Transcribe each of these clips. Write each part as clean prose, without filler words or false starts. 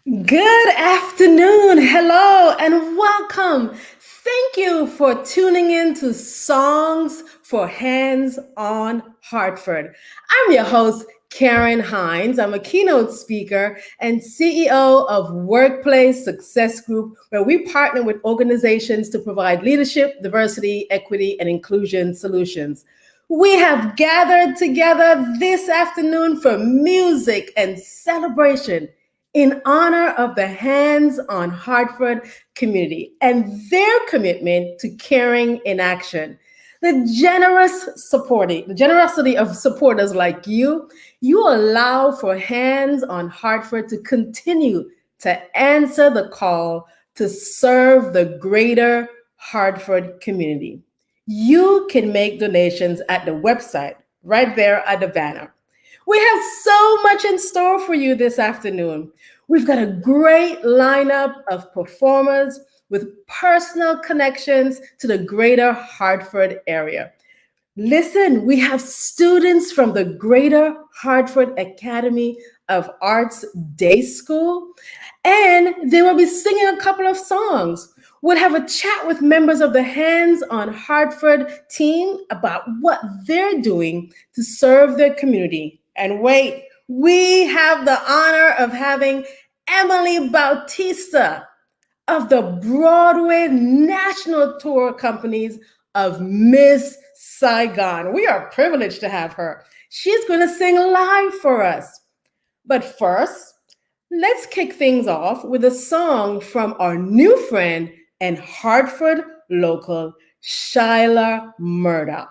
Good afternoon. Hello and welcome. Thank you for tuning in to Songs for Hands On Hartford. I'm your host, Karen Hinds. I'm a keynote speaker and CEO of Workplace Success Group, where we partner with organizations to provide leadership, diversity, equity, and inclusion solutions. We have gathered together this afternoon for music and celebration in honor of the Hands on Hartford community and their commitment to caring in action. The generosity of supporters like you allow for Hands on Hartford to continue to answer the call to serve the greater Hartford community. You can make donations at the website right there at the banner. We have so much in store for you this afternoon. We've got a great lineup of performers with personal connections to the greater Hartford area. Listen, we have students from the Greater Hartford Academy of Arts Day School, and they will be singing a couple of songs. We'll have a chat with members of the Hands on Hartford team about what they're doing to serve their community. And wait, we have the honor of having Emily Bautista of the Broadway National Tour Companies of Miss Saigon. We are privileged to have her. She's going to sing live for us. But first, let's kick things off with a song from our new friend and Hartford local, Shaila Murdock.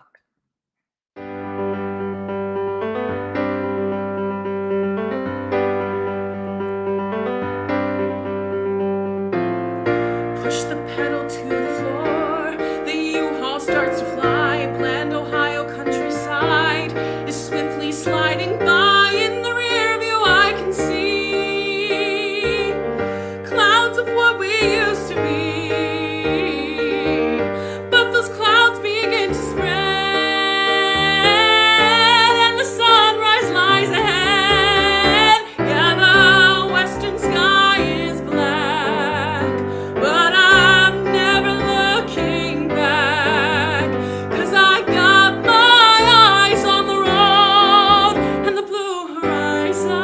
Push the pedal to the floor, the U-Haul starts to fly. Bland Ohio countryside is swiftly sliding by. In the rear view I can see clouds of what we used to be, but those clouds begin to spread and the sunrise lies ahead. Yeah, the western sky is black, but I'm never looking back, 'cause I got my eyes on the road and the blue horizon.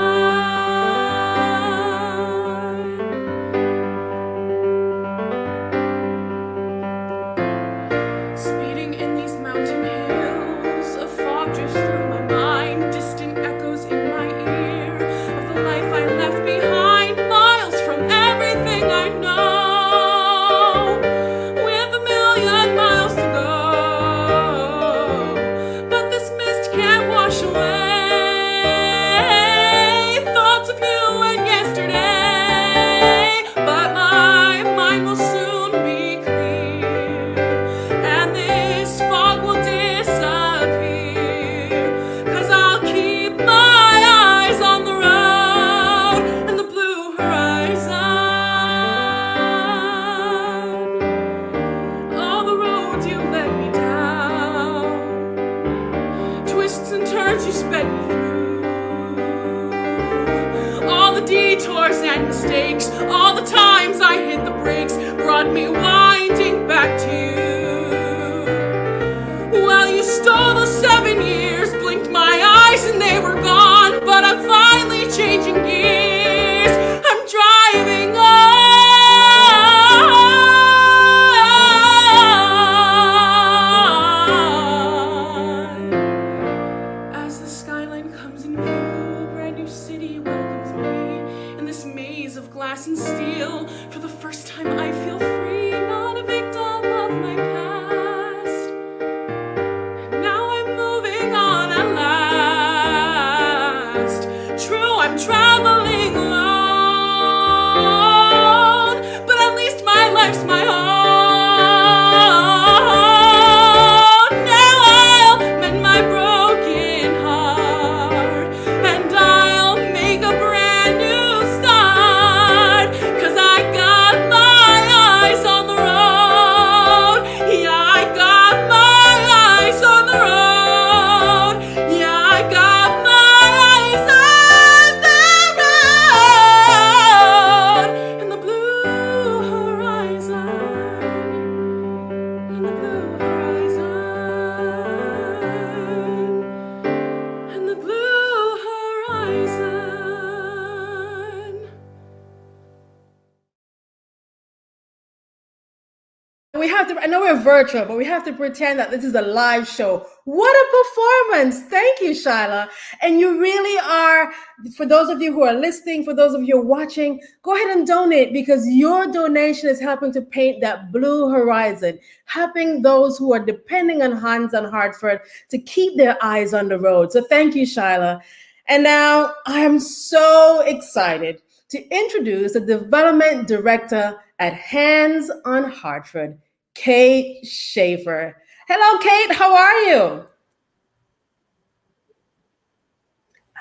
Speeding in these mountain hills, a fog drifts through my mind, distant echoes in my ear of the life I left behind, miles from everything I know, with a million miles to go. But this mist can't wash away thoughts of you and yesterday. But my mind will soon be clear, and this fog will disappear, 'cause I'll keep my eyes on the road and the blue horizon. All the roads you led me down, twists and turns you sped me through, all the detours and mistakes, all the times I hit the brakes, brought me winding back to you. Well, you stole the 7 years, blinked my eyes and they were gone, but I'm finally changing gears. I'm driving on. As the skyline comes in view, a brand new city welcomes me in this maze of glass and steel. For the first time I feel free, not a victim of my past. Now I'm moving on at last. True, I'm traveling alone, but at least my life's my own. Now I'll mend my broken heart, and I'll make a brand new start, 'cause I got my eyes on the road. Yeah, I got my eyes on the road. Yeah, I got my eyes on the road. we have to, I know we're virtual, but we have to pretend that this is a live show. What a performance. Thank you, Shaila. And you really are, for those of you who are listening, for those of you who are watching, go ahead and donate, because your donation is helping to paint that blue horizon, helping those who are depending on Hands on Hartford to keep their eyes on the road. So thank you, Shaila. And now I am so excited to introduce the development director at Hands on Hartford, Kate Schaefer. Hello, Kate. How are you?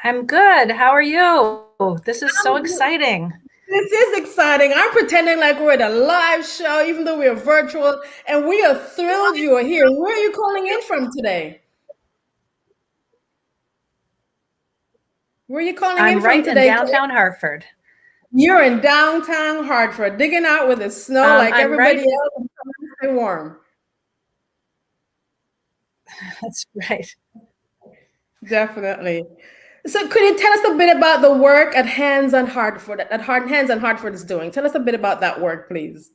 I'm good. How are you? This is so exciting. This is exciting. I'm pretending like we're at a live show, even though we're virtual, and we are thrilled you are here. Where are you calling in from today? Where are you calling in from today? I'm right in downtown Hartford. You're in downtown Hartford, digging out with the snow like everybody else and stay warm. That's right. Definitely. So could you tell us a bit about the work at Hands on Hartford, Hands on Hartford is doing? Tell us a bit about that work, please.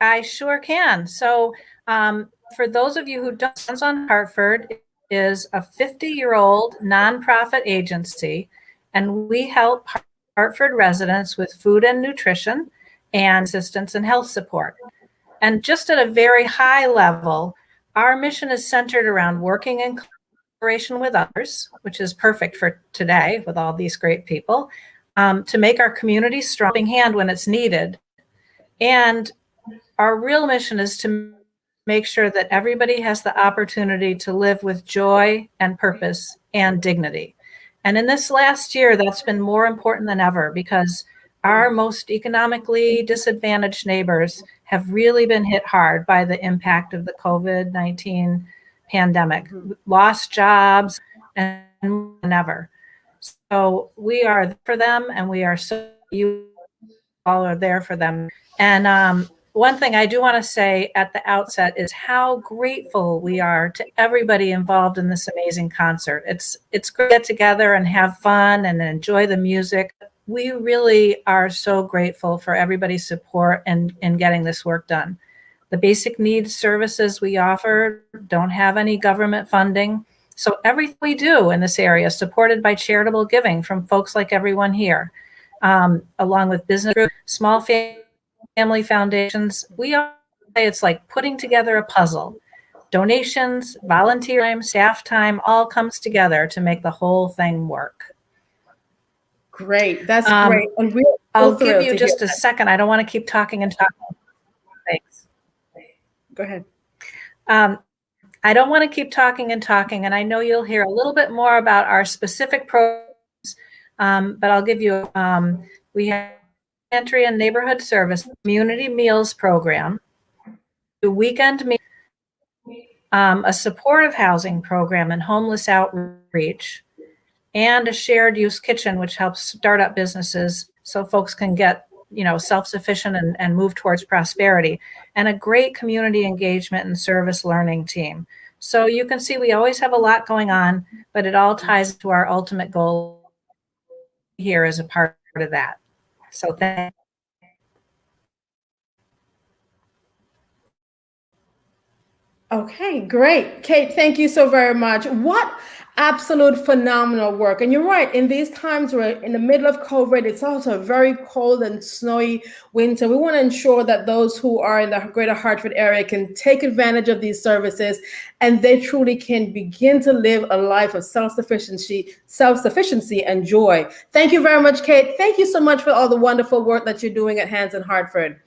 I sure can. So for those of you who don't, Hands on Hartford is a 50-year-old nonprofit agency, and we help Hartford residents with food and nutrition and assistance and health support. And just at a very high level, our mission is centered around working in collaboration with others, which is perfect for today with all these great people, to make our community strong, helping hand when it's needed. And our real mission is to make sure that everybody has the opportunity to live with joy and purpose and dignity. And in this last year, that's been more important than ever, because our most economically disadvantaged neighbors have really been hit hard by the impact of the COVID-19 pandemic, lost jobs and never. So we are there for them, and we are so, you all are there for them. And one thing I do want to say at the outset is how grateful we are to everybody involved in this amazing concert. It's great to get together and have fun and enjoy the music. We really are so grateful for everybody's support in getting this work done. The basic needs services we offer don't have any government funding. So everything we do in this area is supported by charitable giving from folks like everyone here, along with business groups, small family foundations. We all say it's like putting together a puzzle. Donations, volunteer time, staff time, all comes together to make the whole thing work. Great. That's great. And I'll give you just a second. I don't want to keep talking and talking. Thanks. Go ahead. I don't want to keep talking and talking, and I know you'll hear a little bit more about our specific programs, but I'll give you, we have Entry and Neighborhood Service Community Meals Program, a weekend meal, a supportive housing program and homeless outreach, and a shared use kitchen, which helps start up businesses so folks can get, self-sufficient and move towards prosperity, and a great community engagement and service learning team. So you can see we always have a lot going on, but it all ties to our ultimate goal here as a part of that. So thank you. Okay, great. Kate, thank you so very much. What absolute phenomenal work. And you're right, in these times we're in the middle of COVID, it's also a very cold and snowy winter. We want to ensure that those who are in the Greater Hartford area can take advantage of these services, and they truly can begin to live a life of self-sufficiency and joy. Thank you very much, Kate. Thank you so much for all the wonderful work that you're doing at Hands on Hartford.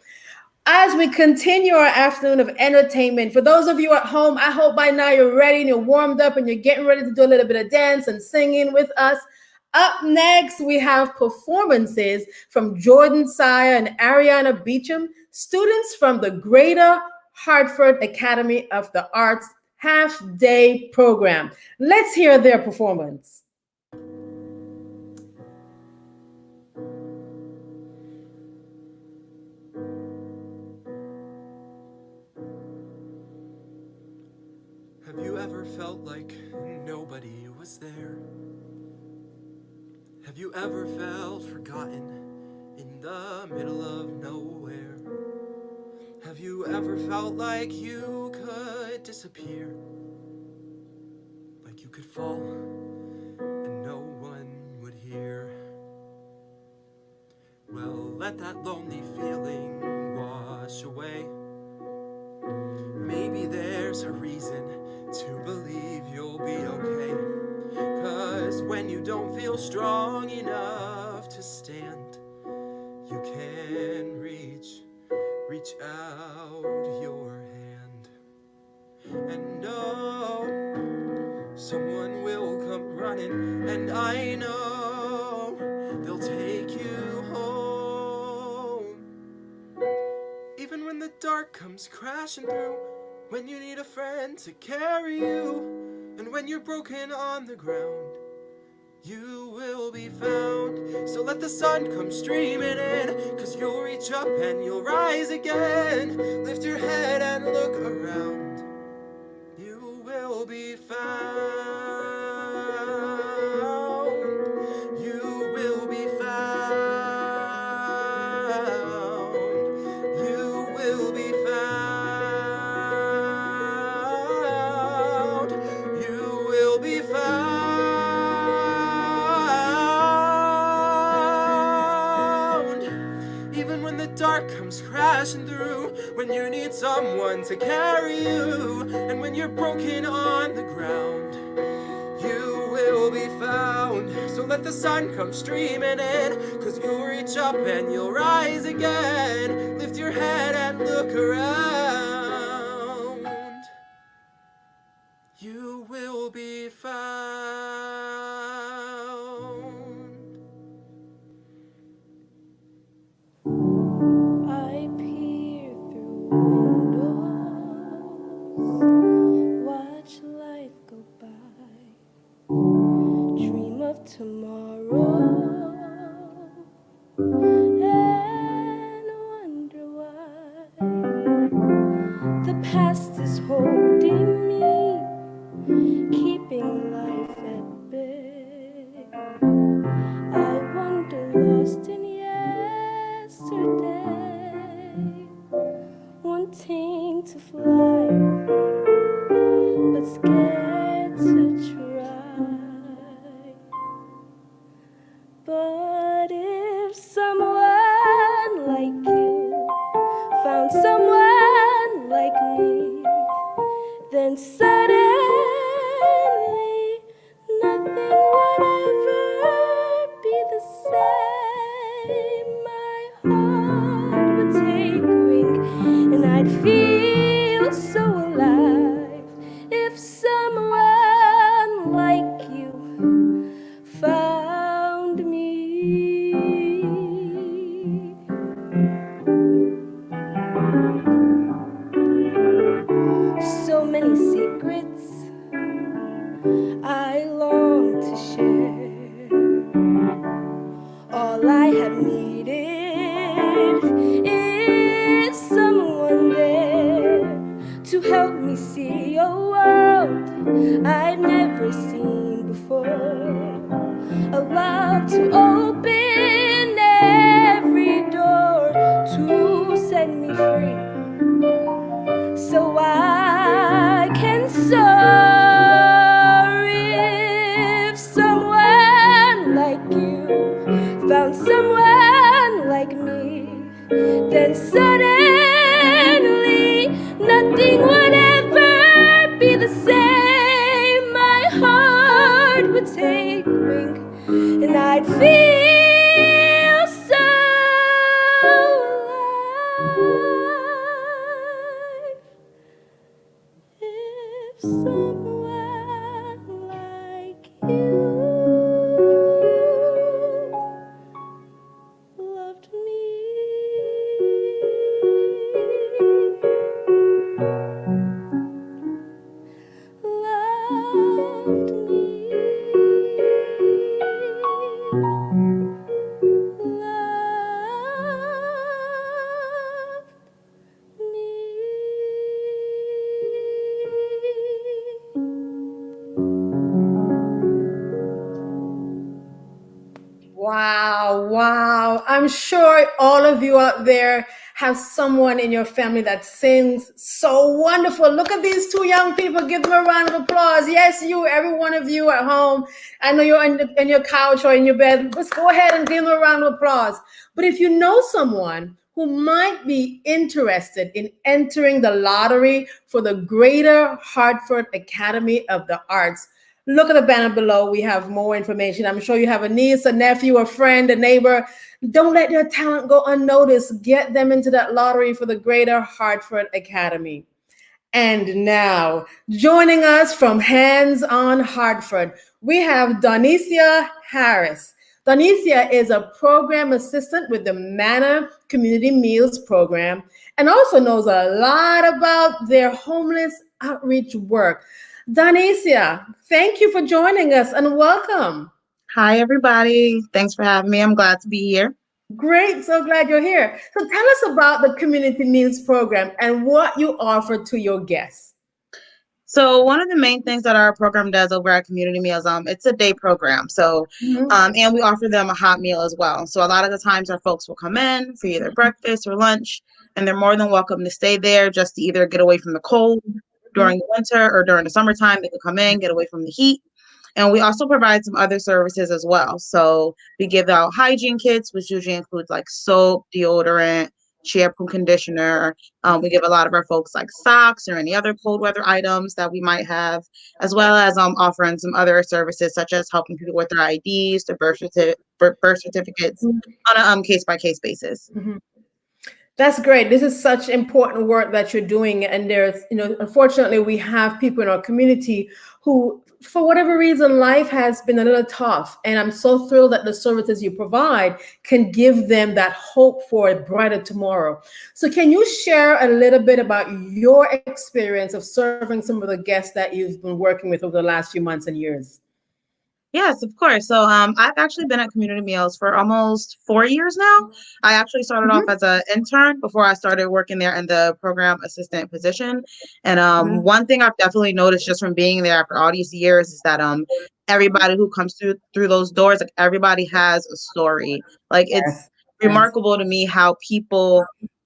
As we continue our afternoon of entertainment, for those of you at home, I hope by now you're ready and you're warmed up and you're getting ready to do a little bit of dance and singing with us. Up next, we have performances from Jordan Sire and Ariana Beecham, students from the Greater Hartford Academy of the Arts half-day program. Let's hear their performance. Have you ever felt like nobody was there? Have you ever felt forgotten in the middle of nowhere? you ever felt like you could disappear? Like you could fall and no one would hear? Well, let that lonely feeling wash away. Maybe there's a reason to believe you'll be okay. 'Cause when you don't feel strong enough to stand, you can reach out your hand. And know someone will come running, and I know they'll take you home. Even when the dark comes crashing through, when you need a friend to carry you, and when you're broken on the ground, you will be found. So let the sun come streaming in, 'cause you'll reach up and you'll rise again. Lift your head and look around. You will be found. You will be found. You will be found. You will be found. Even when the dark comes crashing through, when you need someone to carry you, and when you're broken on the ground, you will be found. So let the sun come streaming in, 'cause you'll reach up and you'll rise again. Lift your head and look around. You will be found. I peer through windows, watch life go by, dream of tomorrow, and wonder why the past is holding me, keeping life at bay. I wander lost in yesterday, wanting to fly, but scared to try. But if someone like you found someone like me, then suddenly nothing would ever be the same. My heart would take wing, and I'd feel so alive if someone like you found me. So many secrets I long to share. All I have needed is someone there to help me see a world I've never seen before. A love to open every door to set me free, so I can soar. If someone like you found someone like me, then suddenly nothing would ever be the same. My heart would take wing, and I'd feel so alive if someone like you loved me. Loved me. Loved me. Wow, wow. I'm sure all of you out there have someone in your family that sings so wonderful. Look at these two young people. Give them a round of applause. Yes, you, every one of you at home. I know you're in your couch or in your bed. Let's go ahead and give them a round of applause. But if you know someone who might be interested in entering the lottery for the Greater Hartford Academy of the Arts, look at the banner below. We have more information. I'm sure you have a niece, a nephew, a friend, a neighbor. Don't let their talent go unnoticed. Get them into that lottery for the Greater Hartford Academy. And now, joining us from Hands On Hartford, we have Donicia Harris. Donicia is a program assistant with the Manna Community Meals Program and also knows a lot about their homeless outreach work. Donicia, thank you for joining us and welcome. Hi, everybody. Thanks for having me. I'm glad to be here. Great. So glad you're here. So tell us about the Community Meals Program and what you offer to your guests. So one of the main things that our program does over at Community Meals, it's a day program. So, and we offer them a hot meal as well. So a lot of the times our folks will come in for either breakfast or lunch, and they're more than welcome to stay there just to either get away from the cold during the winter or during the summertime. They could come in, get away from the heat. And we also provide some other services as well. So we give out hygiene kits, which usually includes like soap, deodorant, shampoo, conditioner. We give a lot of our folks like socks or any other cold weather items that we might have, as well as offering some other services such as helping people with their IDs, their birth certificates on a case-by-case basis. Mm-hmm. That's great. This is such important work that you're doing. And there's, unfortunately, we have people in our community who, for whatever reason, life has been a little tough. And I'm so thrilled that the services you provide can give them that hope for a brighter tomorrow. So can you share a little bit about your experience of serving some of the guests that you've been working with over the last few months and years? Yes, of course. So I've actually been at Community Meals for almost 4 years now. I actually started off as an intern before I started working there in the program assistant position. And one thing I've definitely noticed just from being there after all these years is that everybody who comes through those doors, like everybody has a story. Like it's remarkable to me how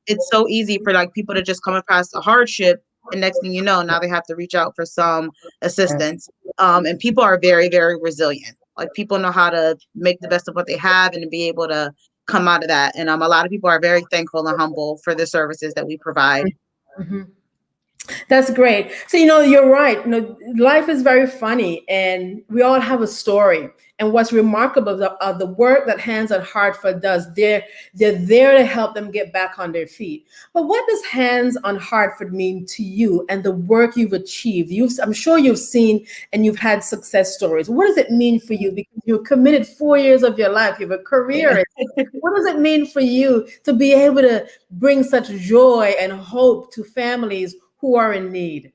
it's so easy for like people to just come across a hardship, and next thing you know, now they have to reach out for some assistance. And people are very, very resilient. Like people know how to make the best of what they have and to be able to come out of that. And a lot of people are very thankful and humble for the services that we provide. Mm-hmm. That's great. So, you're right. Life is very funny and we all have a story. And what's remarkable of the work that Hands On Hartford does, they're there to help them get back on their feet. But what does Hands On Hartford mean to you and the work you've achieved? I'm sure you've seen and you've had success stories. What does it mean for you? Because you're committed 4 years of your life. You have a career. Yeah. What does it mean for you to be able to bring such joy and hope to families who are in need?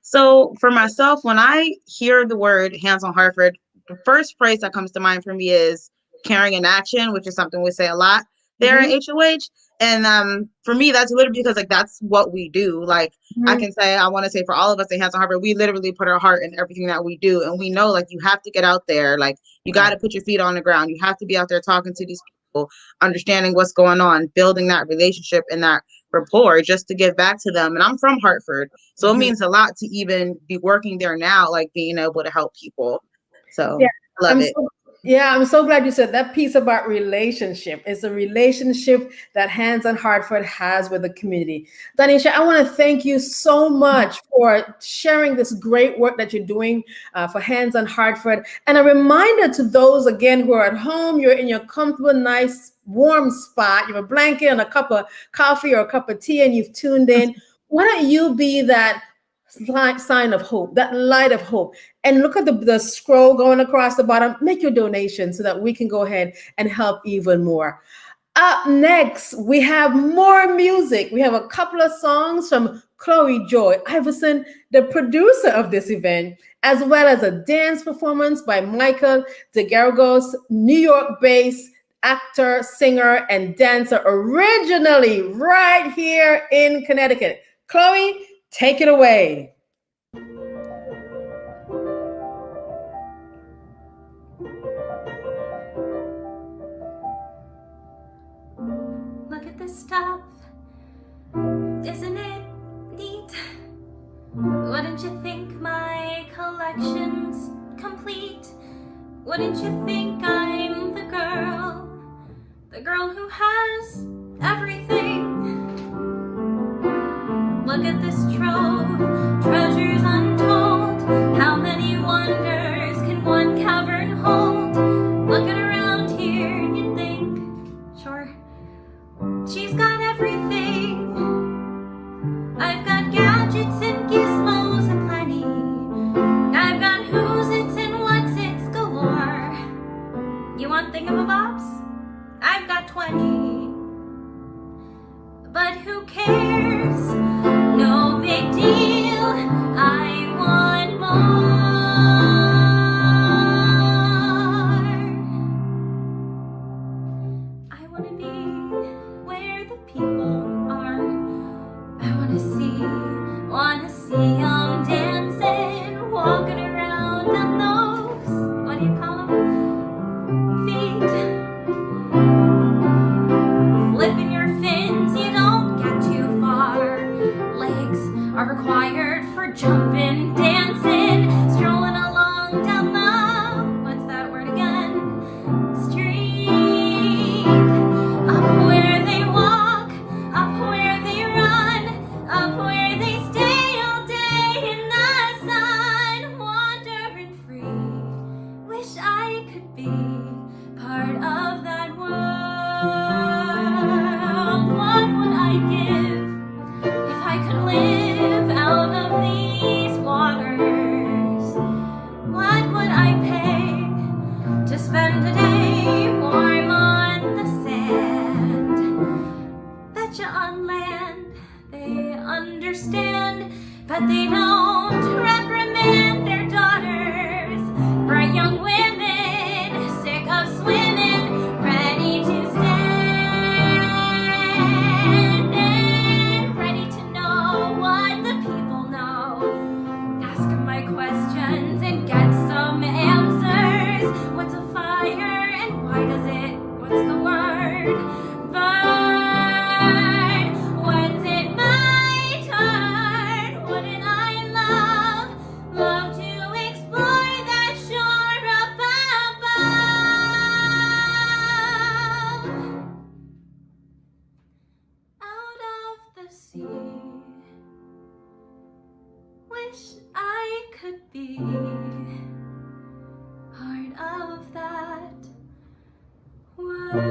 So for myself, when I hear the word Hands On Hartford, the first phrase that comes to mind for me is caring in action, which is something we say a lot there at HOH. And for me, that's literally because like that's what we do. Like I can say, I want to say for all of us at Hands On Hartford, we literally put our heart in everything that we do. And we know like you have to get out there. Like you got to put your feet on the ground. You have to be out there talking to these people, understanding what's going on, building that relationship and that rapport just to give back to them. And I'm from Hartford, so it means a lot to even be working there now, like being able to help people. So yeah, I love it. I'm so glad you said that piece about relationship. It's a relationship that Hands On Hartford has with the community. Donicia, I want to thank you so much for sharing this great work that you're doing for Hands On Hartford. And a reminder to those, again, who are at home, you're in your comfortable, nice, warm spot, you have a blanket and a cup of coffee or a cup of tea, and you've tuned in. Why don't you be that sign of hope, that light of hope, and look at the scroll going across the bottom. Make your donation so that we can go ahead and help even more. Up next, we have more music. We have a couple of songs from Chloe Joy Iverson, the producer of this event, as well as a dance performance by Michael Dikegoros, New York-based actor, singer, and dancer, originally right here in Connecticut. Chloe, take it away. stuff. Isn't it neat? Wouldn't you think my collection's complete? Wouldn't you think I'm the girl who has everything? Look at this trove, treasures untold. How many wonders can one cavern hold? Looking around here, you'd think, sure, she's got everything. I've got gadgets and gizmos aplenty. I've got who's its and what's its galore. You want thingamabobs? I've got 20. But who cares? No big deal. I want more. I want to be where the people are. I want to see them dancing, walking around on those, what do you call them? Feet. Flipping your fins, you don't get too far. Legs are required for jumping, dancing, strolling along down the, what's that word again? Street. Up where they walk, up where they run, up where they stay all day in the sun, wandering free. Wish I could be part of that world. What would I give if I could live out of these waters? What would I pay to spend a day warm on the sand? Betcha on land they understand, but they don't reprimand their daughters. Bright young women, sick of swimming, ready to stand and ready to know what the people know. Ask them my questions and get some answers. What's a fire and why does it, what's the word? Burn. When's it my turn? Wouldn't I love to explore that shore above? Out of the sea, wish I could be part of that world.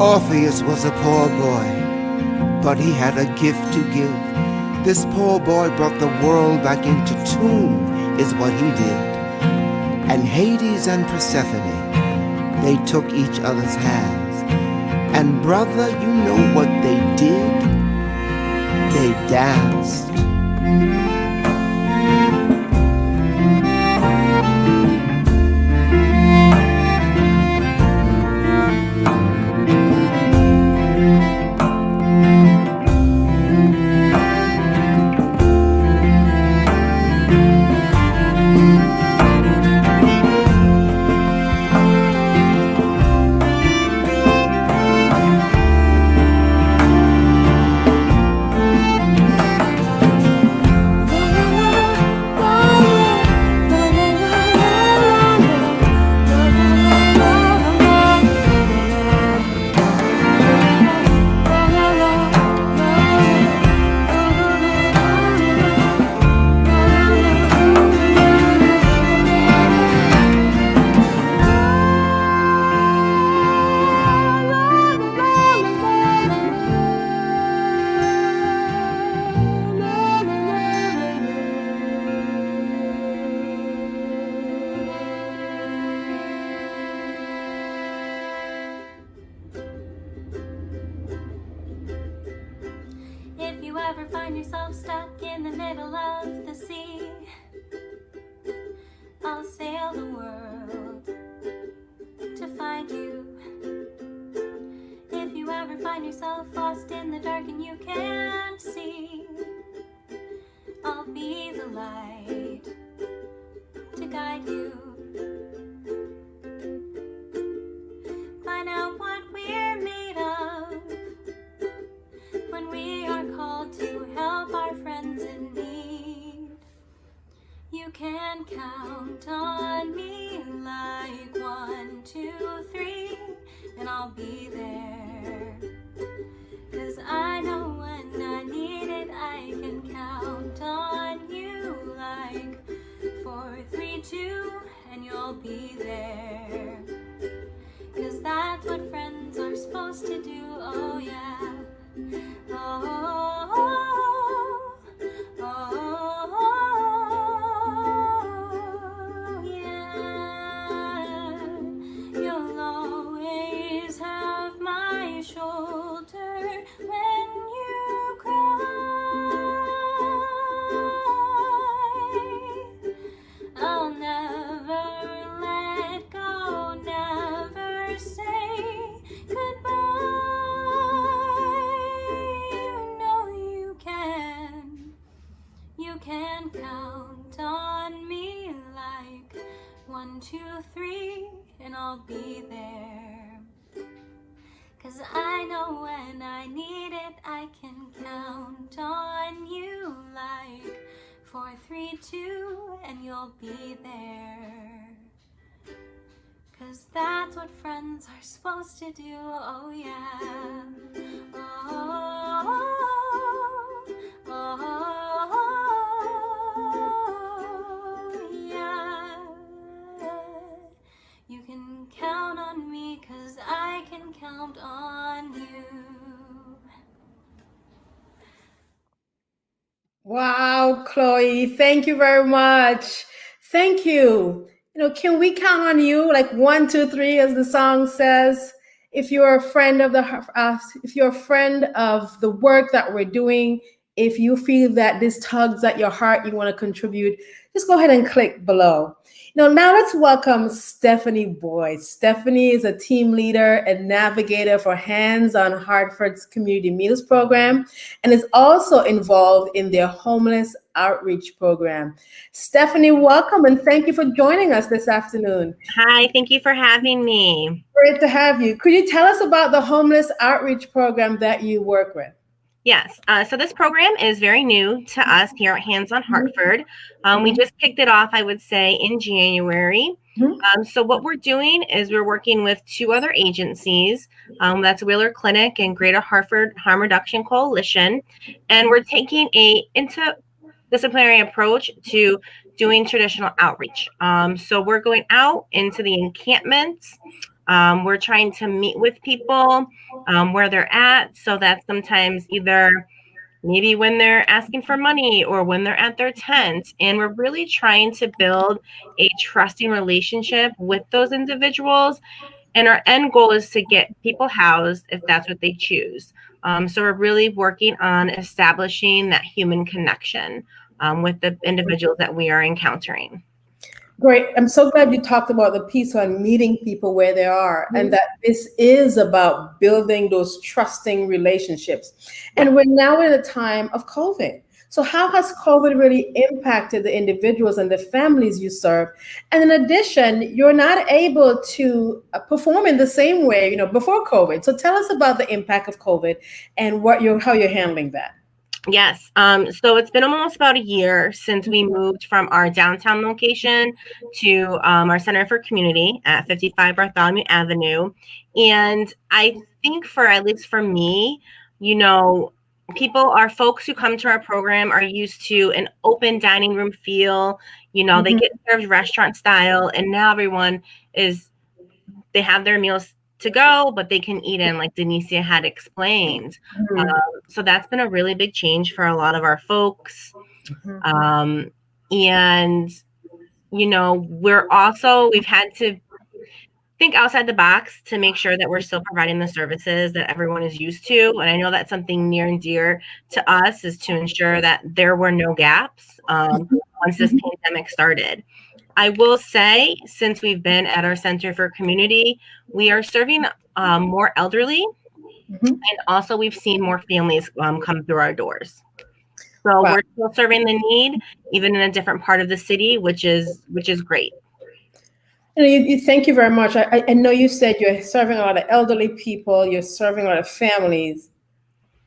Orpheus was a poor boy, but he had a gift to give. This poor boy brought the world back into tune, is what he did. And Hades and Persephone, they took each other's hands. And brother, you know what they did? They danced. find yourself stuck in the middle of the sea, I'll sail the world to find you. yourself lost in the dark and you can't see, I'll be the light to guide you. Find out what we're made of when we are called to help our friends in need. You can count on me like 1, 2, 3, and I'll be there. 'Cause I know when I need it, I can count on you like 4, 3, 2, and you'll be there. 'Cause that's what friends are supposed to do, oh yeah. Oh, oh, oh, yeah. You'll always have my shoulder when you cry. I'll never let go, never say goodbye. You can count on me like 1, 2, 3, and I'll be there. 'Cause I know when I need it, I can count on you like 4, 3, 2, and you'll be there. 'Cause that's what friends are supposed to do, oh yeah. Oh, oh, oh, yeah. You can count on me 'cause I can count on you. Wow, Chloe, thank you very much. Thank you. Can we count on you like 1, 2, 3, as the song says? If you're a friend of the work that we're doing, if you feel that this tugs at your heart, you want to contribute, just go ahead and click below. Now let's welcome Stephanie Boyd. Stephanie is a team leader and navigator for Hands On Hartford's Community Meals Program and is also involved in their homeless outreach program. Stephanie, welcome and thank you for joining us this afternoon. Hi, thank you for having me. Great to have you. Could you tell us about the homeless outreach program that you work with? Yes, so this program is very new to us here at Hands On Hartford. We just kicked it off, I would say, in January. So what we're doing is we're working with 2 other agencies. That's Wheeler Clinic and Greater Hartford Harm Reduction Coalition. And we're taking a interdisciplinary approach to doing traditional outreach. So we're going out into the encampments. We're trying to meet with people where they're at. So that's sometimes either maybe when they're asking for money or when they're at their tent. And we're really trying to build a trusting relationship with those individuals. And our end goal is to get people housed if that's what they choose. So we're really working on establishing that human connection with the individuals that we are encountering. Great. I'm so glad you talked about the piece on meeting people where they are and that this is about building those trusting relationships. And we're now in a time of COVID. So how has COVID really impacted the individuals and the families you serve? And in addition, you're not able to perform in the same way, before COVID. So tell us about the impact of COVID and how you're handling that. Yes. So it's been almost about a year since we moved from our downtown location to our Center for Community at 55 Bartholomew Avenue. And I think at least for me, folks who come to our program are used to an open dining room feel, they get served restaurant style. And now everyone they have their meals to go, but they can eat in, like Denicia had explained. So that's been a really big change for a lot of our folks. And, we've had to think outside the box to make sure that we're still providing the services that everyone is used to. And I know that's something near and dear to us, is to ensure that there were no gaps once this pandemic started. I will say, since we've been at our Center for Community, we are serving more elderly And also we've seen more families come through our doors. So Wow. we're still serving the need, even in a different part of the city, which is great. Thank you very much. I know you said you're serving a lot of elderly people, you're serving a lot of families.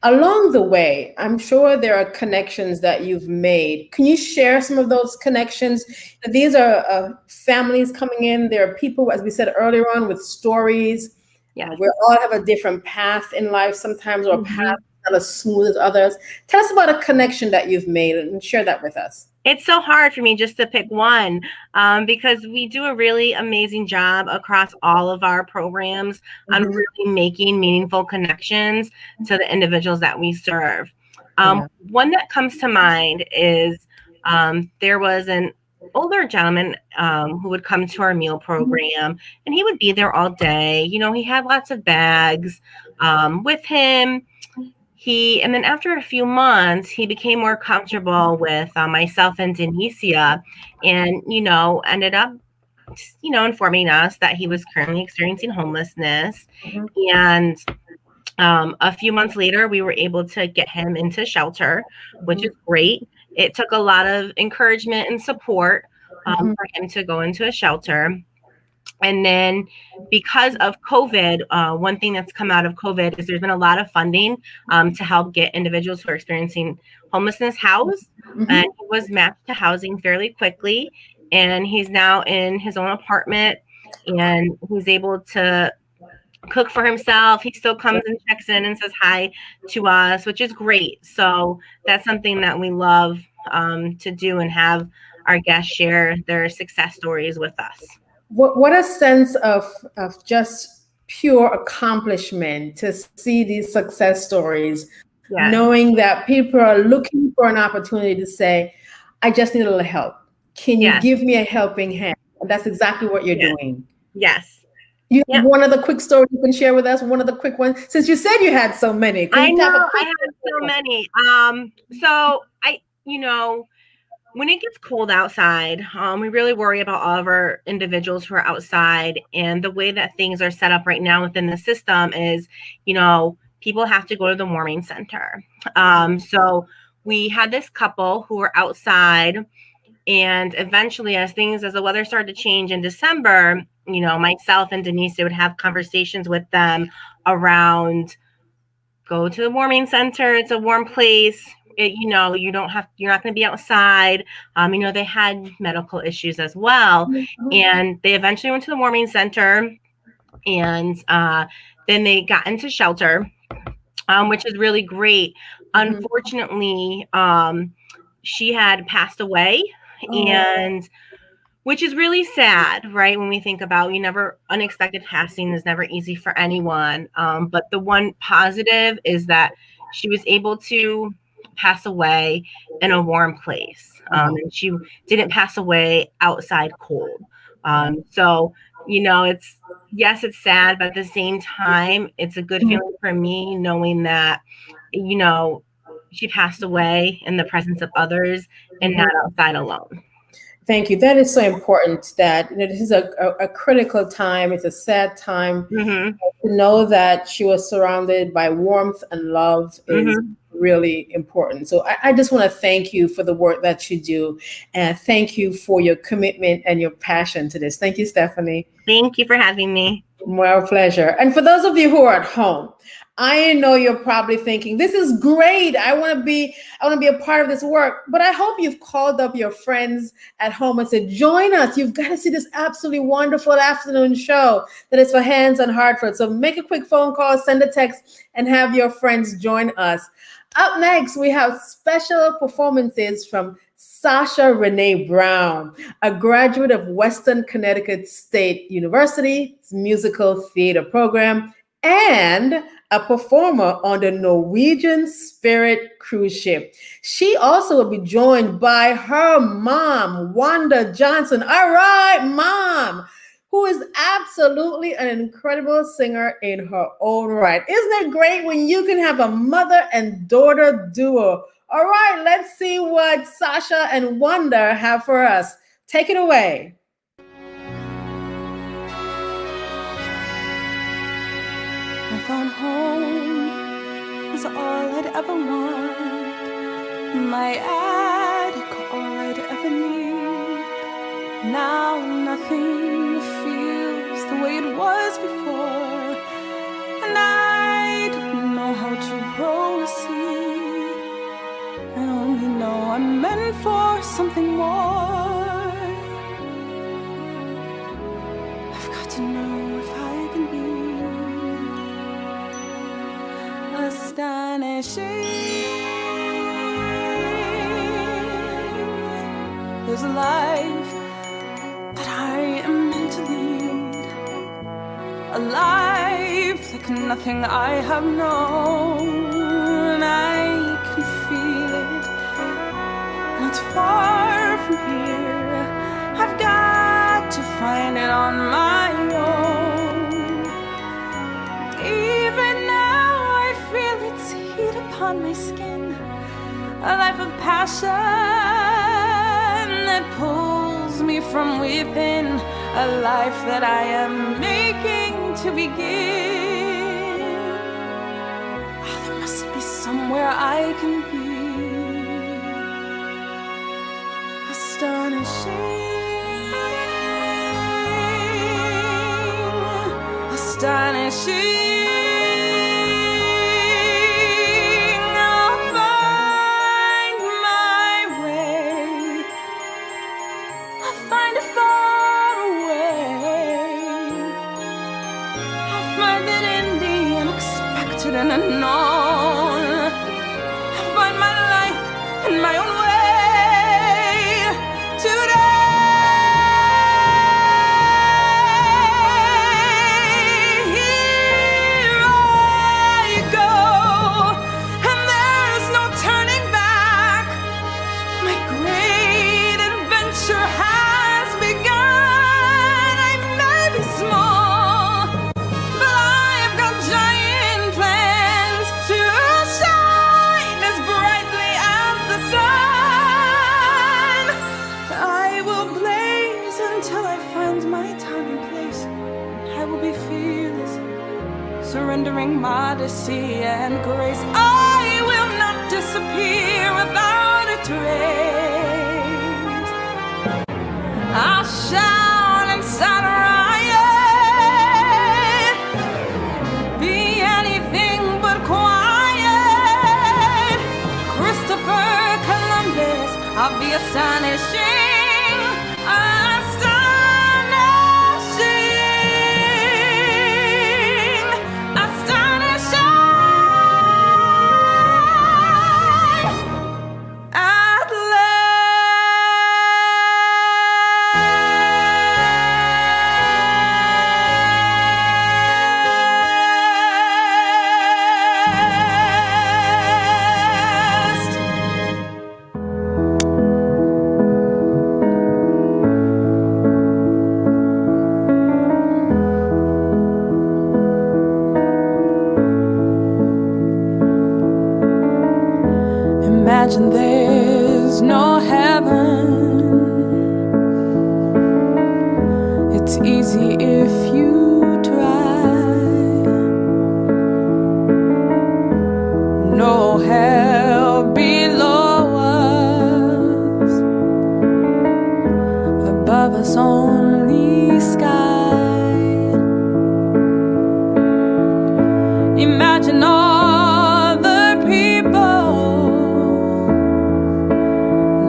Along the way, I'm sure there are connections that you've made. Can you share some of those connections? These are families coming in. There are people, as we said earlier on, with stories. Yeah. We all have a different path in life sometimes, or path not as smooth as others. Tell us about a connection that you've made and share that with us. It's so hard for me just to pick one because we do a really amazing job across all of our programs on really making meaningful connections to the individuals that we serve. One that comes to mind is there was an older gentleman who would come to our meal program, and he would be there all day. You know, he had lots of bags with him. And then after a few months, he became more comfortable with myself and Denicia, and, ended up, informing us that he was currently experiencing homelessness. And a few months later, we were able to get him into shelter, which is great. It took a lot of encouragement and support for him to go into a shelter. And then because of COVID, one thing that's come out of COVID is there's been a lot of funding to help get individuals who are experiencing homelessness housed. And he was matched to housing fairly quickly. And he's now in his own apartment, and he's able to cook for himself. He still comes and checks in and says hi to us, which is great. So that's something that we love to do, and have our guests share their success stories with us. What a sense of just pure accomplishment to see these success stories, knowing that people are looking for an opportunity to say, I just need a little help. Can you give me a helping hand? And that's exactly what you're doing. Yes. You have one other quick story you can share with us, one of the quick ones, since you said you had so many. I know, I have so many. So when it gets cold outside, we really worry about all of our individuals who are outside. And the way that things are set up right now within the system is, people have to go to the warming center. So we had this couple who were outside, and eventually as the weather started to change in December, myself and Denise would have conversations with them around, go to the warming center. It's a warm place. You're not going to be outside. They had medical issues as well. And they eventually went to the warming center, and then they got into shelter, which is really great. Unfortunately, she had passed away, and which is really sad, right? When we think about, unexpected passing is never easy for anyone. But the one positive is that she was able to pass away in a warm place. And she didn't pass away outside cold. So, it's sad, but at the same time, it's a good feeling for me knowing that, she passed away in the presence of others and not outside alone. Thank you. That is so important, that this is a critical time. It's a sad time. To know that she was surrounded by warmth and love is really important. So I just want to thank you for the work that you do, and thank you for your commitment and your passion to this. Thank you, Stephanie. Thank you for having me. My pleasure. And for those of you who are at home, I know you're probably thinking, this is great. I want to be a part of this work. But I hope you've called up your friends at home and said, join us. You've got to see this absolutely wonderful afternoon show that is for Hands On Hartford. So make a quick phone call, send a text, and have your friends join us. Up next, we have special performances from Sasha Renae Brown, a graduate of Western Connecticut State University's musical theater program, and a performer on the Norwegian Spirit cruise ship. She also will be joined by her mom, Wanda Johnson. All right, Mom, who is absolutely an incredible singer in her own right. Isn't it great when you can have a mother and daughter duo? All right, let's see what Sasha and Wanda have for us. Take it away. I found home was all I'd ever want. My attic, all I'd ever need. Now nothing feels the way it was before, and I don't know how to proceed. I only know I'm meant for something more. I've got to know if I can be astonishing. There's a life that I am meant to lead, a life like nothing I have known. I can feel it, and it's far from here. I've got to find it on my own. Even now I feel its heat upon my skin, a life of passion that pulls me from within, a life that I am making to begin. Oh, there must be somewhere I can be astonishing, astonishing. And unknown, I find my life in my own way today. Here I go, and there's no turning back. My great adventure has begun. I may be small, but I've got giant plans to shine as brightly as the sun. I will blaze until I find my time and place. I will be fearless, surrendering modesty and grace. I will not disappear without a trace. I'll shout and start a riot, be anything but quiet. Christopher Columbus, I'll be astonishing, astonishing, astonishing. At imagine there's no heaven. It's easy if you try. No hell below us, above us only sky. Imagine all the people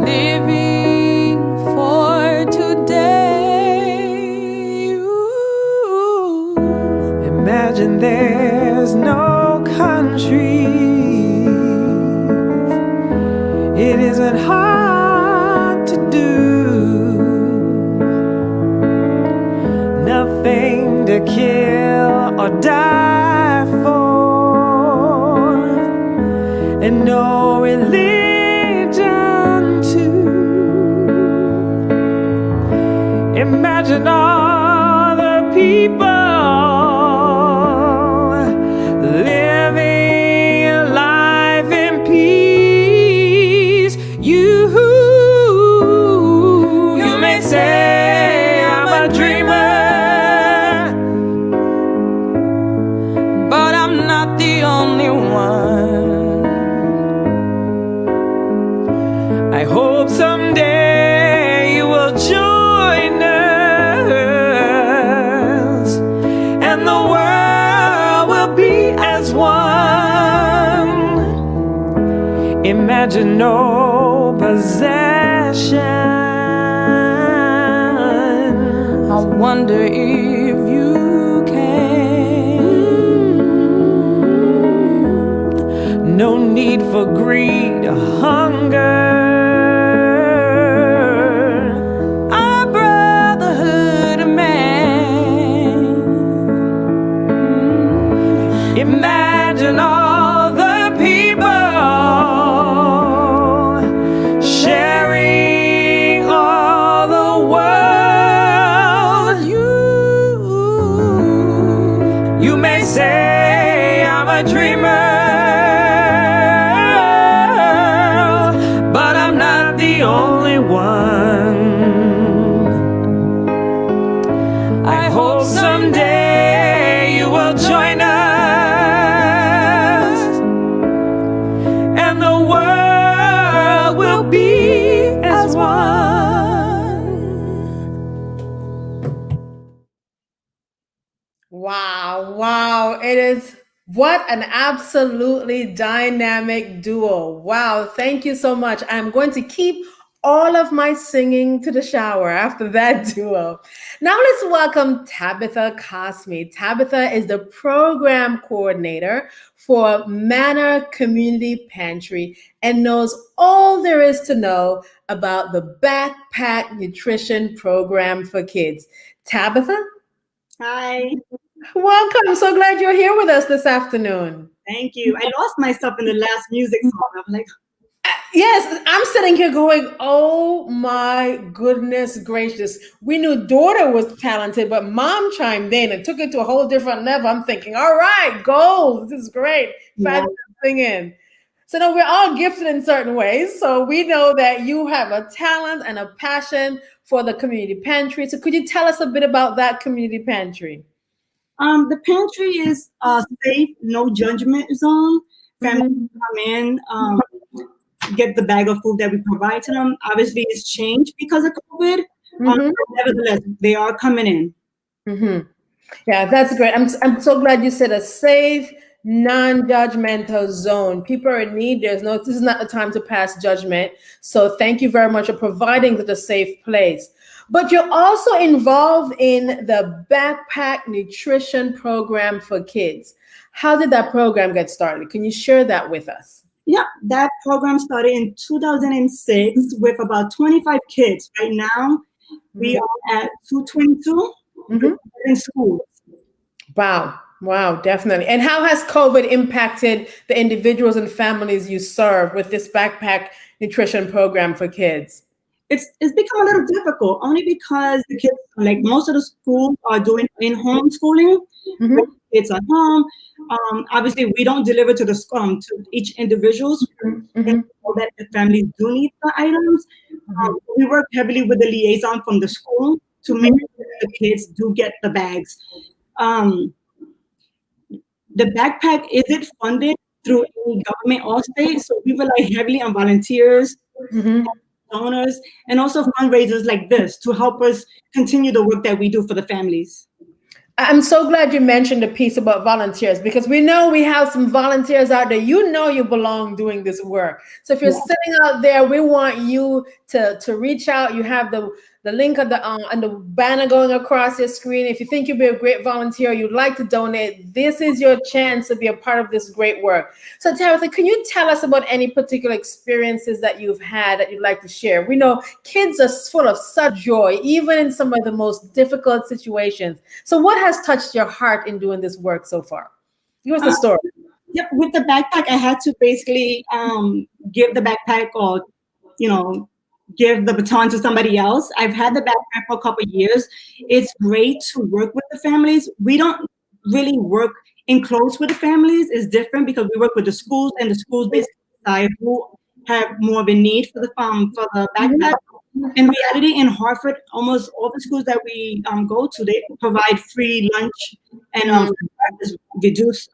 living for today. Ooh. Imagine there's no countries. It isn't hard to do. Nothing to kill or die for, and no religion too. Imagine all the people living life in peace. You may say I'm a dreamer, but I'm Imagine no possession. I wonder if you can. No need for greed or hunger. A brotherhood of man. Imagine all the people sharing all the world. You may say I'm a dreamer, but I'm not the only one. I hope someday you will join us, and the world will be as one. Wow, wow. It is what an absolutely dynamic duo. Wow, thank you so much. I'm going to keep all of my singing to the shower after that duo. Now let's welcome Tabitha Cosme. Tabitha is the program coordinator for Manor Community Pantry and knows all there is to know about the Backpack Nutrition Program for Kids. Tabitha? Hi, Welcome. So glad you're here with us this afternoon. thank you. I lost myself in the last music song. I'm like, Yes, I'm sitting here going, oh my goodness gracious. We knew daughter was talented, but mom chimed in and took it to a whole different level. I'm thinking, all right, go. This is great. Fabulous singing. So no, we're all gifted in certain ways. So we know that you have a talent and a passion for the community pantry. So could you tell us a bit about that community pantry? the pantry is a safe, no judgment zone. Families come in, get the bag of food that we provide to them. Obviously, it's changed because of COVID. Nevertheless, they are coming in. Yeah, that's great. I'm so glad you said a safe, non-judgmental zone. People are in need. This is not the time to pass judgment. So thank you very much for providing such a safe place. But you're also involved in the Backpack Nutrition Program for Kids. How did that program get started? Can you share that with us? Yeah, that program started in 2006 with about 25 kids. Right now, we are at 222 in schools. Wow. Wow, definitely. And how has COVID impacted the individuals and families you serve with this Backpack Nutrition Program for Kids? It's become a little difficult only because the kids, like most of the schools, are doing in-home schooling. It's at home. Obviously, we don't deliver to the to each individuals. So that the families do need the items. We work heavily with the liaison from the school to make sure that the kids do get the bags. The backpack isn't funded through any government or state, so we rely heavily on volunteers, donors, and also fundraisers like this to help us continue the work that we do for the families. I'm so glad you mentioned the piece about volunteers, because we know we have some volunteers out there. You know you belong doing this work. So if you're sitting out there, we want you to reach out. You have the link on the banner going across your screen. If you think you'd be a great volunteer, you'd like to donate, this is your chance to be a part of this great work. So Tabitha, can you tell us about any particular experiences that you've had that you'd like to share? We know kids are full of such joy, even in some of the most difficult situations. So what has touched your heart in doing this work so far? Give us the story. Yep, with the backpack, I had to basically give the backpack or, give the baton to somebody else. I've had the backpack for a couple of years. It's great to work with the families. We don't really work in close with the families. It's different because we work with the schools, and the schools basically decide who have more of a need for the backpack. In reality, in Hartford, almost all the schools that we go to, they provide free lunch and reduced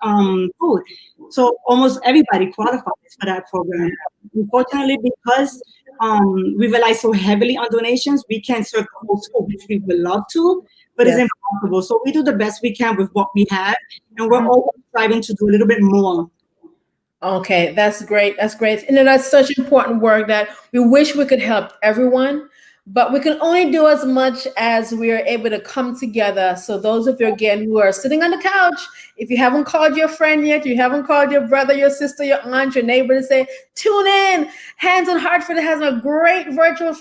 food. So almost everybody qualifies for that program. Unfortunately, because we rely so heavily on donations, we can't serve the whole school, which we would love to, but it's impossible. So we do the best we can with what we have, and we're always striving to do a little bit more. Okay, that's great. That's great. And that's such important work that we wish we could help everyone, but we can only do as much as we are able to come together. So those of you again who are sitting on the couch, if you haven't called your friend yet, you haven't called your brother, your sister, your aunt, your neighbor to say, tune in. Hands on Hartford has a great virtual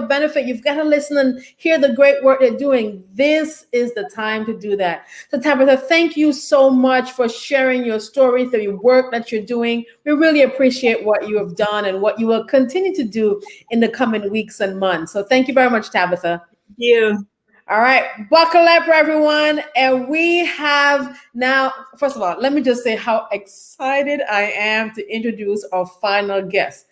benefit. You've got to listen and hear the great work they're doing. This is the time to do that. So Tabitha, thank you so much for sharing your stories, your work that you're doing. We really appreciate what you have done and what you will continue to do in the coming weeks and months. So thank you very much, Tabitha. Thank you. All right, buckle up, everyone. And we have now, first of all, let me just say how excited I am to introduce our final guest.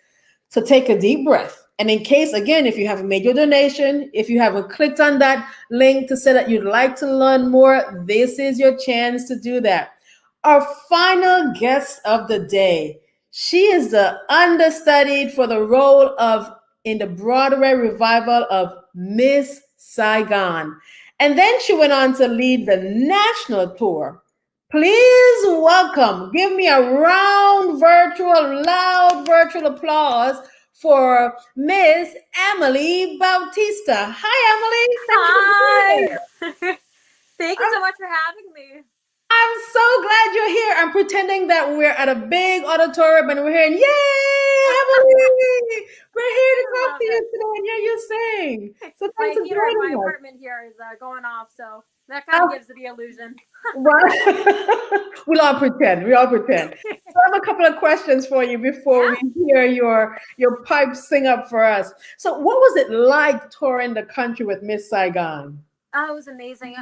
So take a deep breath. And in case, again, if you haven't made your donation, if you haven't clicked on that link to say that you'd like to learn more, this is your chance to do that. Our final guest of the day, she is the understudied for the role of in the Broadway revival of Miss Saigon. And then she went on to lead the national tour. Please welcome, give me a loud virtual applause for Miss Emily Bautista. Hi, Emily. Thank you for being here. Thank you so much for having me. I'm so glad you're here. I'm pretending that we're at a big auditorium and we're hearing, yay, Emily! We're here to talk to you today and hear you sing. So My thanks for heater in my joining us. apartment here is going off, so that kind of gives the illusion. Right. We all pretend. So I have a couple of questions for you before we hear your pipe sing up for us. So what was it like touring the country with Miss Saigon? Oh, it was amazing.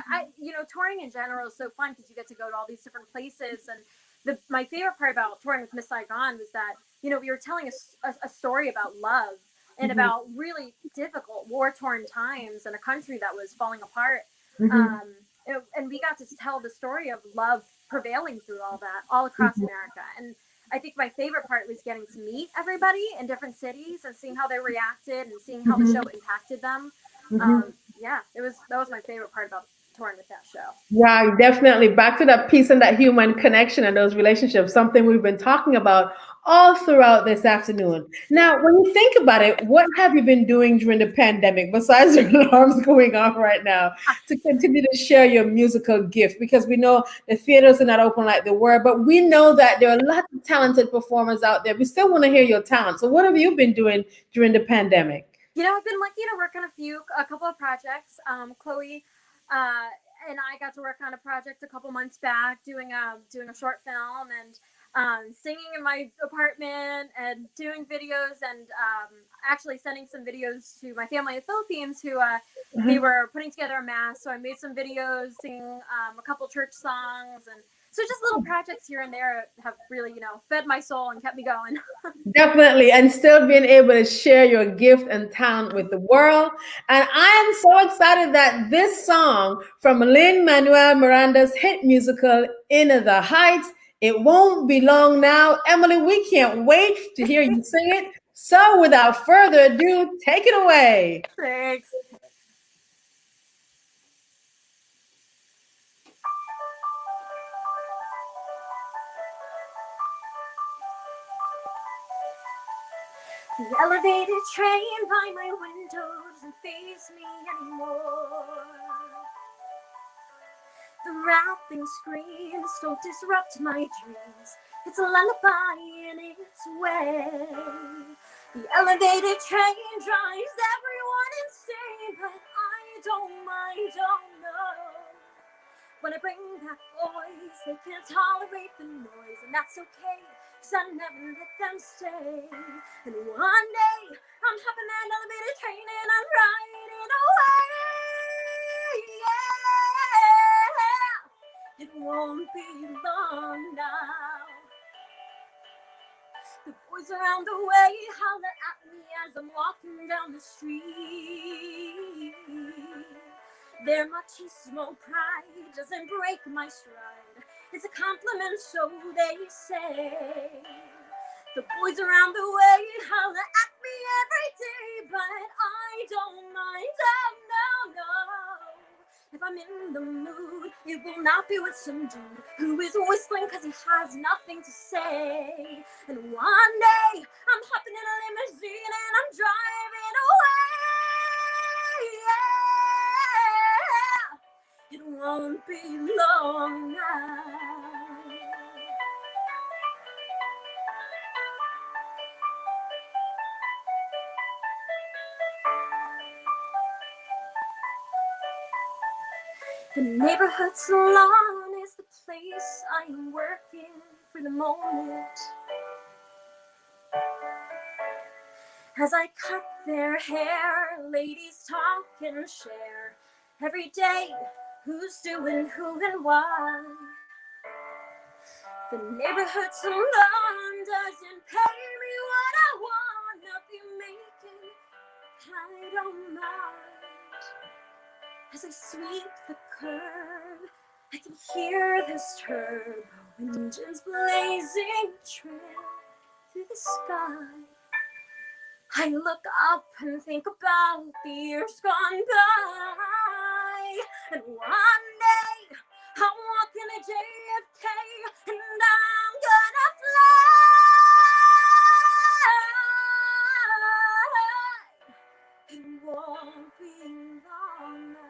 Touring in general is so fun because you get to go to all these different places. And my favorite part about touring with Miss Saigon was that, we were telling a story about love and about really difficult war-torn times in a country that was falling apart. And we got to tell the story of love prevailing through all that, all across America. And I think my favorite part was getting to meet everybody in different cities and seeing how they reacted and seeing how the show impacted them. That was my favorite part about touring with that show. Yeah, definitely. Back to that peace and that human connection and those relationships, something we've been talking about all throughout this afternoon. Now, when you think about it, what have you been doing during the pandemic besides the alarms going off right now to continue to share your musical gift? Because we know the theaters are not open like they were, but we know that there are lots of talented performers out there. We still want to hear your talent. So what have you been doing during the pandemic? I've been lucky to work on a couple of projects. Chloe and I got to work on a project a couple months back, doing a short film and singing in my apartment and doing videos and actually sending some videos to my family in the Philippines who they were putting together a mass. So I made some videos, singing a couple church songs, and so just little projects here and there have really, fed my soul and kept me going. Definitely. And still being able to share your gift and talent with the world. And I am so excited that this song from Lin-Manuel Miranda's hit musical, In the Heights, it won't be long now. Emily, we can't wait to hear you sing it. So without further ado, take it away. Thanks. The elevated train by my window doesn't faze me anymore. The rattling screams don't disrupt my dreams. It's a lullaby in its way. The elevated train drives everyone insane, but I don't mind, oh no. When I bring back boys, they can't tolerate the noise, and that's okay, 'cause I never let them stay. And one day, I'm hopping that elevated train and I'm riding away, yeah. It won't be long now. The boys around the way holler at me as I'm walking down the street. Their machismo pride doesn't break my stride. It's a compliment, so they say. The boys around the way holler at me every day, but I don't mind, oh no, no. If I'm in the mood, It will not be with some dude who is whistling because he has nothing to say. And one day, I'm hopping in a limousine and I'm driving away. Yeah. It won't be long now. The neighborhood salon is the place I am working for the moment. As I cut their hair, ladies talk and share every day who's doing who and why. The neighborhood salon doesn't pay me what I wanna be making. I don't mind. As I sweep the curb, I can hear this turbo engines blazing trail through the sky. I look up and think about the years gone by. And one day, I'm walking a JFK and I'm gonna fly. It won't be long now.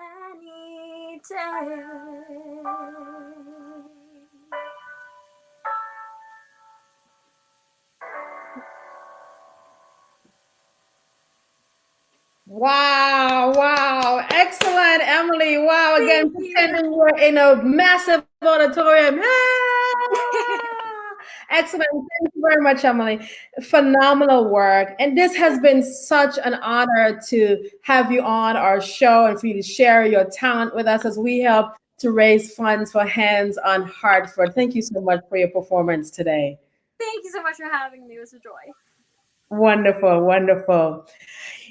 Any day. Wow, wow. Excellent, Emily. Wow, again, pretending we're in a massive auditorium. Excellent. Thank you very much, Emily. Phenomenal work. And this has been such an honor to have you on our show and for you to share your talent with us as we help to raise funds for Hands on Hartford. Thank you so much for your performance today. Thank you so much for having me. It was a joy. Wonderful, wonderful.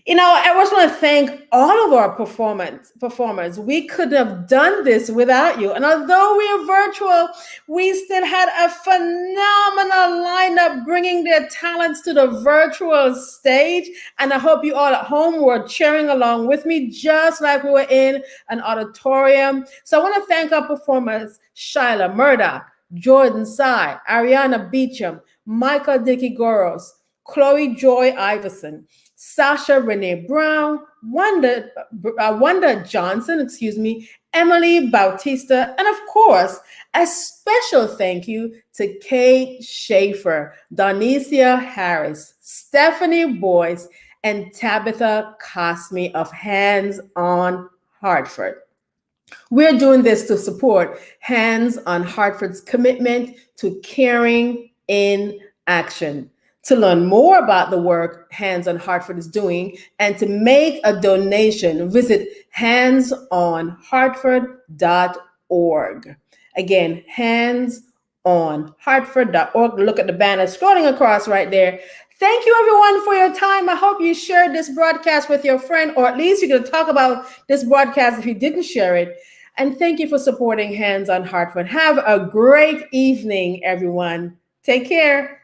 You know, I just want to thank all of our performers. We couldn't have done this without you. And although we are virtual, we still had a phenomenal lineup bringing their talents to the virtual stage. And I hope you all at home were cheering along with me, just like we were in an auditorium. So I want to thank our performers, Shaila Murdock, Jordan Sy, Ariana Beecham, Michael Dikegoros, Chloe Joy Iverson, Sasha Renae Brown, Wanda Johnson, Emily Bautista, and of course, a special thank you to Kate Schaefer, Donicia Harris, Stephanie Boyce, and Tabitha Cosme of Hands on Hartford. We're doing this to support Hands on Hartford's commitment to caring in action. To learn more about the work Hands on Hartford is doing and to make a donation, visit handsonhartford.org. Again, handsonhartford.org. Look at the banner scrolling across right there. Thank you, everyone, for your time. I hope you shared this broadcast with your friend, or at least you're going to talk about this broadcast if you didn't share it. And thank you for supporting Hands on Hartford. Have a great evening, everyone. Take care.